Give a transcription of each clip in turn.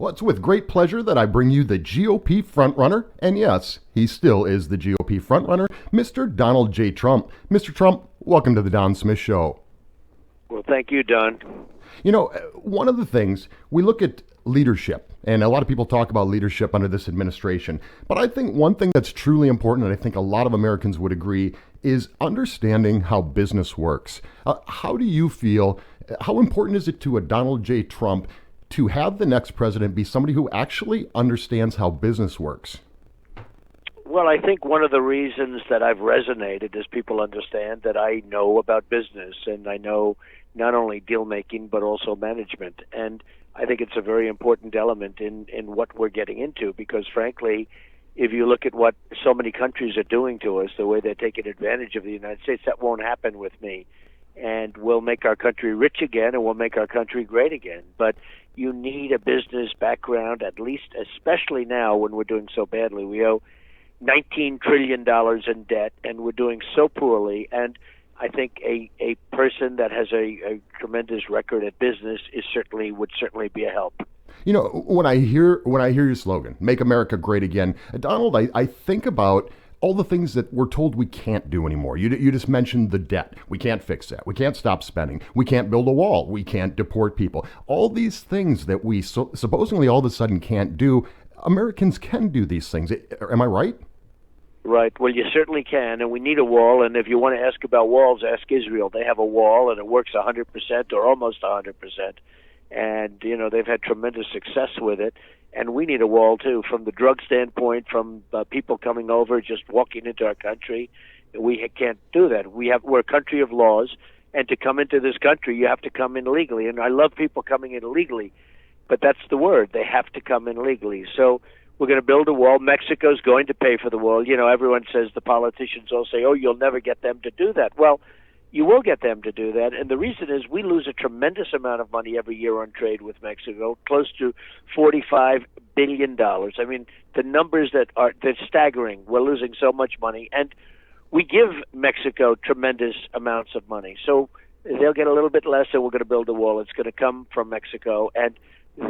Well, it's with great pleasure that I bring you the GOP frontrunner, and yes, he still is the GOP frontrunner, Mr. Donald J. Trump. Mr. Trump, welcome to the Don Smith Show. Well, thank you, Don. You know, one of the things, we look at leadership, and a lot of people talk about leadership under this administration, but I think one thing that's truly important, and I think a lot of Americans would agree, is understanding how business works. How do you feel, how important is it to a Donald J. Trump to have the next president be somebody who actually understands how business works? Well, I think one of the reasons that I've resonated is people understand that I know about business, and I know not only deal making but also management. And I think it's a very important element in what we're getting into, because frankly, if you look at what so many countries are doing to us, the way they're taking advantage of the United States, that won't happen with me. And we'll make our country rich again, and we'll make our country great again. But you need a business background, at least, especially now when we're doing so badly. We owe $19 trillion in debt, and we're doing so poorly. And I think a person that has a tremendous record at business would certainly be a help. You know, when I hear your slogan, "Make America Great Again," Donald, I think about all the things that we're told we can't do anymore. You just mentioned the debt. We can't fix that. We can't stop spending. We can't build a wall. We can't deport people. All these things that we supposedly all of a sudden can't do, Americans can do these things. Am I right? Right. Well, you certainly can, and we need a wall. And if you want to ask about walls, ask Israel. They have a wall, and it works 100% or almost 100%. And, you know, they've had tremendous success with it. And we need a wall, too, from the drug standpoint, from people coming over, just walking into our country. We can't do that. We're a country of laws, and to come into this country, you have to come in legally. And I love people coming in legally, but that's the word. They have to come in legally. So we're going to build a wall. Mexico's going to pay for the wall. You know, everyone says, the politicians all say, oh, you'll never get them to do that. Well, you will get them to do that, and the reason is we lose a tremendous amount of money every year on trade with Mexico, close to $45 billion. I mean, the numbers they're staggering. We're losing so much money, and we give Mexico tremendous amounts of money. So they'll get a little bit less, and we're going to build a wall. It's going to come from Mexico, and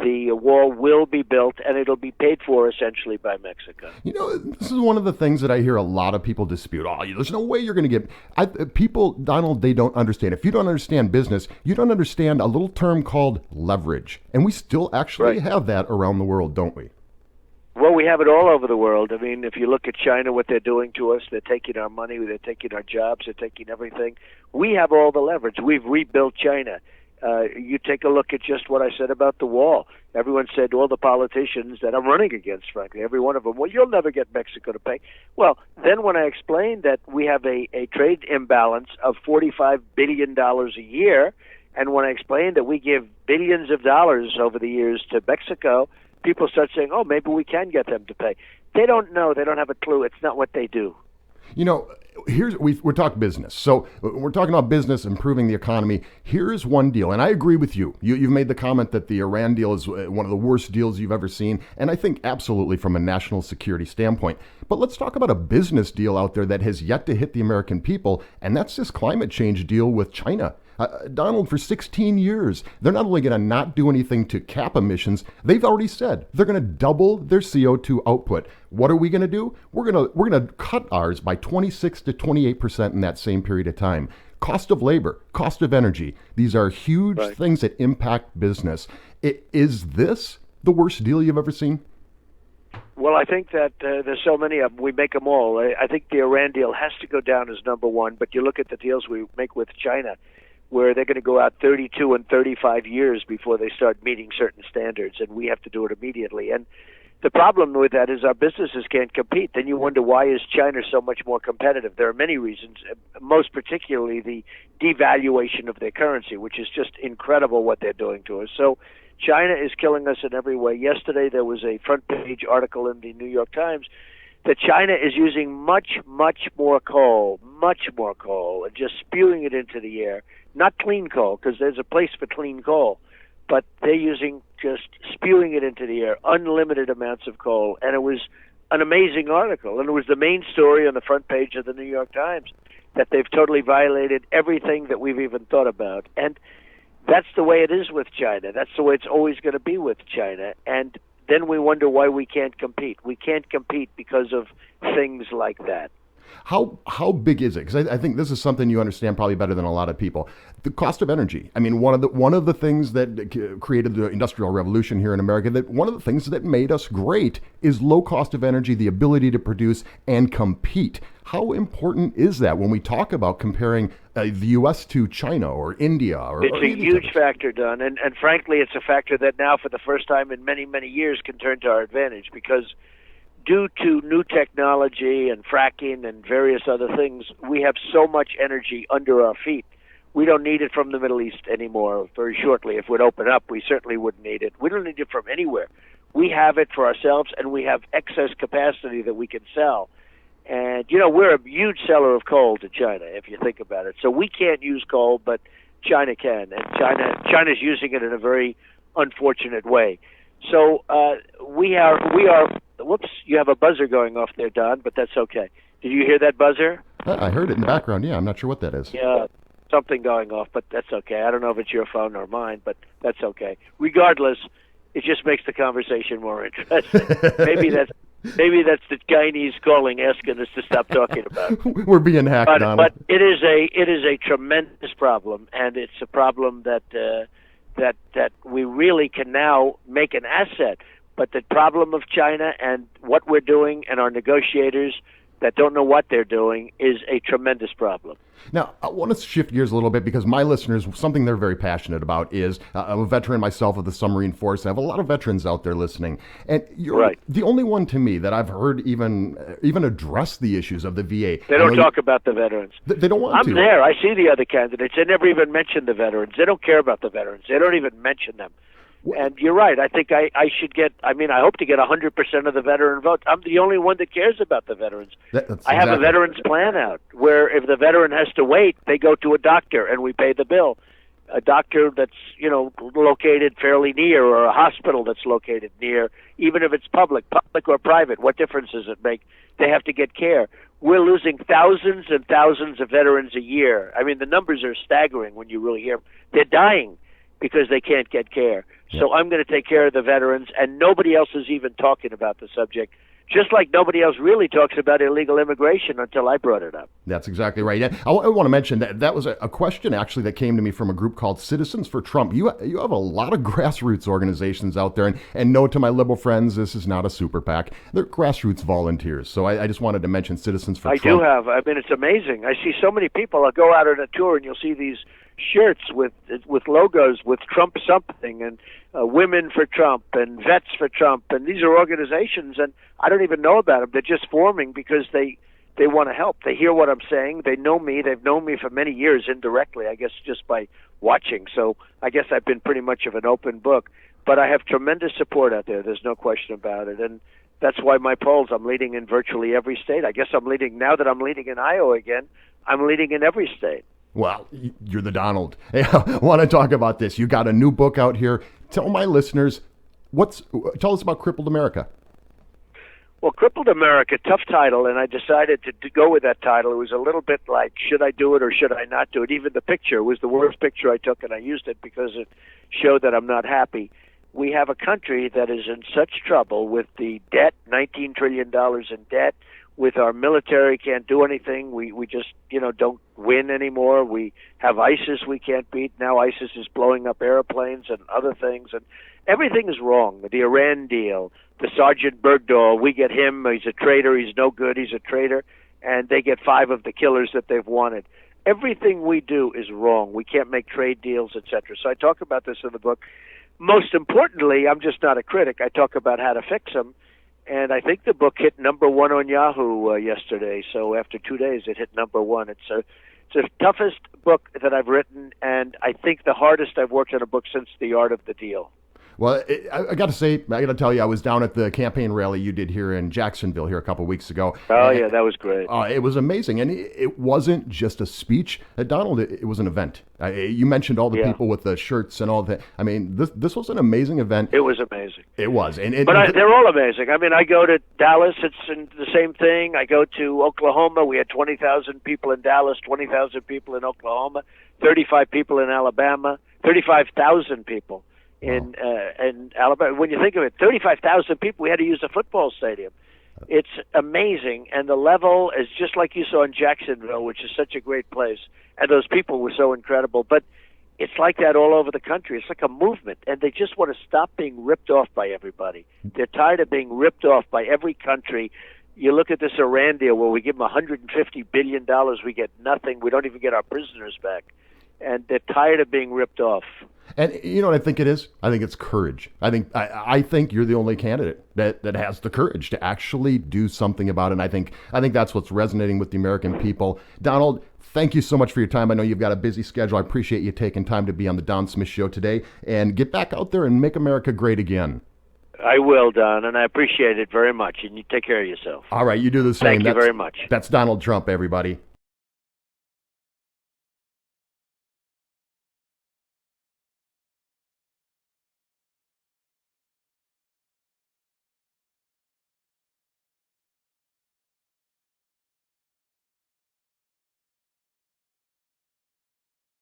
the wall will be built, and it'll be paid for essentially by Mexico. You know, this is one of the things that I hear a lot of people dispute. Oh, there's no way you're going to get... people, Donald, they don't understand. If you don't understand business, you don't understand a little term called leverage. And we still actually have that around the world, don't we? Well, we have it all over the world. I mean, if you look at China, what they're doing to us, they're taking our money, they're taking our jobs, they're taking everything. We have all the leverage. We've rebuilt China. You take a look at just what I said about the wall. Everyone said, all the politicians that I'm running against, frankly, every one of them, well, you'll never get Mexico to pay. Well, then when I explained that we have a trade imbalance of $45 billion a year, and when I explained that we give billions of dollars over the years to Mexico, people start saying, oh, maybe we can get them to pay. They don't know. They don't have a clue. It's not what they do. You know, we're talking business. So we're talking about business, improving the economy. Here's one deal, and I agree with you. You've made the comment that the Iran deal is one of the worst deals you've ever seen, and I think absolutely from a national security standpoint. But let's talk about a business deal out there that has yet to hit the American people, and that's this climate change deal with China. Donald, for 16 years, they're not only going to not do anything to cap emissions, they've already said they're going to double their CO2 output. What are we going to do? We're going to cut ours by 26 to 28% in that same period of time. Cost of labor, cost of energy, these are huge things that impact business. Is this the worst deal you've ever seen? Well, I think that there's so many of them. We make them all. I think the Iran deal has to go down as number one, but you look at the deals we make with China, where they're going to go out 32 and 35 years before they start meeting certain standards, and we have to do it immediately. And the problem with that is our businesses can't compete. Then you wonder, why is China so much more competitive? There are many reasons, most particularly the devaluation of their currency, which is just incredible what they're doing to us. So China is killing us in every way. Yesterday there was a front-page article in the New York Times that China is using much more coal, and just spewing it into the air. Not clean coal, because there's a place for clean coal, but they're using just spewing it into the air, unlimited amounts of coal. And it was an amazing article, and it was the main story on the front page of the New York Times, that they've totally violated everything that we've even thought about. And that's the way it is with China. That's the way it's always going to be with China. And then we wonder why we can't compete. We can't compete because of things like that. How big is it? Because I think this is something you understand probably better than a lot of people. The cost of energy. I mean, one of the things that created the Industrial Revolution here in America, that one of the things that made us great is low cost of energy, the ability to produce and compete. How important is that when we talk about comparing the U.S. to China or India? It's a huge factor, Don, and frankly, it's a factor that now, for the first time in many, many years, can turn to our advantage, because due to new technology and fracking and various other things, we have so much energy under our feet. We don't need it from the Middle East anymore very shortly. If it would open up, we certainly wouldn't need it. We don't need it from anywhere. We have it for ourselves, and we have excess capacity that we can sell. And, we're a huge seller of coal to China, if you think about it. So we can't use coal, but China can. And China's using it in a very unfortunate way. So we are. Whoops! You have a buzzer going off there, Don, but that's okay. Did you hear that buzzer? I heard it in the background. Yeah, I'm not sure what that is. Yeah, something going off, but that's okay. I don't know if it's your phone or mine, but that's okay. Regardless, it just makes the conversation more interesting. Maybe that's the Chinese calling, asking us to stop talking about it. We're being hacked, Donald. But it is a tremendous problem, and it's a problem that we really can now make an asset. But the problem of China and what we're doing and our negotiators that don't know what they're doing is a tremendous problem. Now, I want to shift gears a little bit, because my listeners, something they're very passionate about is, I'm a veteran myself of the submarine force. I have a lot of veterans out there listening. And you're right. The only one to me that I've heard even address the issues of the VA. They don't talk about the veterans. They don't want to. I'm there. I see the other candidates. They never even mention the veterans. They don't care about the veterans. They don't even mention them. And you're right. I think I should get, I hope to get 100% of the veteran votes. I'm the only one that cares about the veterans. I have a veterans plan out where if the veteran has to wait, they go to a doctor and we pay the bill. A doctor that's, located fairly near, or a hospital that's located near, even if it's public or private. What difference does it make? They have to get care. We're losing thousands and thousands of veterans a year. The numbers are staggering when you really hear them. They're dying because they can't get care. So I'm going to take care of the veterans, and nobody else is even talking about the subject, just like nobody else really talks about illegal immigration until I brought it up. That's exactly right. I want to mention that was a question, actually, that came to me from a group called Citizens for Trump. You have a lot of grassroots organizations out there, and no, to my liberal friends, this is not a super PAC. They're grassroots volunteers. So I just wanted to mention Citizens for Trump. I do have. It's amazing. I see so many people. I'll go out on a tour, and you'll see these shirts with logos with Trump something, and Women for Trump and Vets for Trump, and these are organizations, and I don't even know about them. They're just forming because they want to help. They hear what I'm saying. They know me. They've known me for many years indirectly, I guess, just by watching. So I guess I've been pretty much of an open book. But I have tremendous support out there. There's no question about it. And that's why my polls, I'm leading in virtually every state. I guess I'm leading, now that I'm leading in Iowa again, I'm leading in every state. Well, you're the Donald. Hey, I want to talk about this. You got a new book out here. Tell my listeners, tell us about Crippled America. Well, Crippled America, tough title, and I decided to go with that title. It was a little bit like, should I do it or should I not do it? Even the picture was the worst picture I took, and I used it because it showed that I'm not happy. We have a country that is in such trouble with the debt, $19 trillion in debt, with our military can't do anything. We just, don't win anymore. We have ISIS we can't beat. Now ISIS is blowing up airplanes and other things, and everything is wrong. The Iran deal, the Sergeant Bergdahl, we get him. He's a traitor. He's no good. He's a traitor. And they get 5 of the killers that they've wanted. Everything we do is wrong. We can't make trade deals, etc. So I talk about this in the book. Most importantly, I'm just not a critic. I talk about how to fix them. And I think the book hit number 1 on Yahoo yesterday. So after 2 days, it hit number 1. It's the toughest book that I've written, and I think the hardest I've worked on a book since The Art of the Deal. Well, I got to tell you, I was down at the campaign rally you did here in Jacksonville here a couple of weeks ago. Oh, yeah, that was great. It was amazing. And it wasn't just a speech. Donald, it was an event. You mentioned all the people with the shirts and all that. This was an amazing event. It was amazing. It was. But they're all amazing. I go to Dallas, it's the same thing. I go to Oklahoma. We had 20,000 people in Dallas, 20,000 people in Oklahoma, 35 people in Alabama. 35,000 people in Alabama. When you think of it, 35,000 people. We had to use a football stadium. It's amazing, and the level is just like you saw in Jacksonville, which is such a great place, and those people were so incredible. But it's like that all over the country. It's like a movement, and they just want to stop being ripped off by everybody. They're tired of being ripped off by every country. You look at this Iran deal where we give them $150 billion, we get nothing. We don't even get our prisoners back. And they're tired of being ripped off. And you know what I think it is? I think it's courage. I think you're the only candidate that has the courage to actually do something about it. And I think that's what's resonating with the American people. Donald, thank you so much for your time. I know you've got a busy schedule. I appreciate you taking time to be on the Don Smith Show today. And get back out there and make America great again. I will, Don, and I appreciate it very much. And you take care of yourself. All right, you do the same. Thank you very much. That's Donald Trump, everybody.